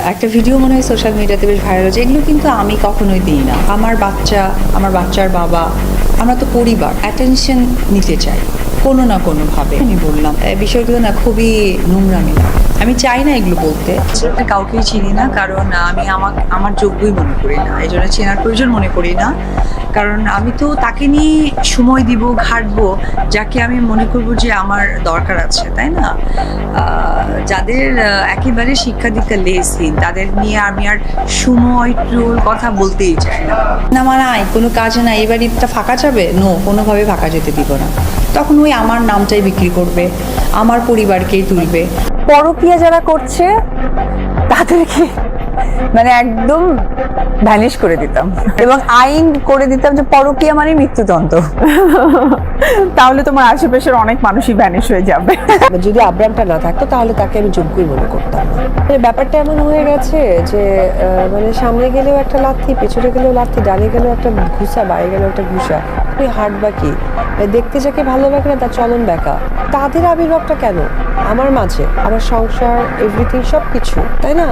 একটা ভিডিও মনে হয় সোশ্যাল মিডিয়াতে বেশ ভাইরাল হচ্ছে, এগুলো কিন্তু আমি কখনোই দিই না। আমার বাচ্চা, আমার বাচ্চার বাবা, আমরা তো পরিবার, অ্যাটেনশন নিতে চাই কোনো না কোনোভাবে। আমি বললাম এই বিষয়গুলো না খুবই নোংরামি লাগে। আমি চাই না এগুলো বলতে। কাউকেই চিনি না, কারণ আমি আমার যোগ্যই মনে করি না, এই জন্য চেনার প্রয়োজন মনে করি না। কারণ আমি তো তাকে নিয়ে সময় দিব, ঘাটবো, যাকে আমি মনে করবো যে আমার দরকার আছে, তাই না? যাদের একেবারে শিক্ষা দীক্ষা লেসহীন, তাদের নিয়ে আমি আর সময় টুর কথা বলতেই চাই না। না মানে কোনো কাজ না, এবার ঈদটা ফাঁকা যাবে, নো, কোনোভাবে ফাঁকা যেতে দিব না। তখন ওই আমার নামটাই বিক্রি করবে, আমার পরিবারকেই তুলবে। পরকীয়া যারা করছে তাদেরকে মানে একদম ভ্যানিশ করে দিতাম এবং আইন করে দিতাম যে পরকীয়া মানে মৃত্যুদণ্ড। তাহলে তোমার আশেপাশের অনেক মানুষই ভ্যানিশ হয়ে যাবে। যদি আব্রামটা না থাকতো তাহলে তাকে আমি যোগ্যই মনে করতাম না। ব্যাপারটা এমন হয়ে গেছে যে মানে সামনে গেলেও একটা লাথি, পেছনে গেলেও লাথি, ডানে গেলেও একটা ঘুষা, বাইরে গেলেও একটা ঘুষা। তুই হাট বা কি দেখতে যাকে ভালো লাগে না তার চলন বেঁকা। তাদের আবির্ভাবটা কেন আমার মাঝে, আমার সংসার, এভরিথিং সব কিছু, তাই না?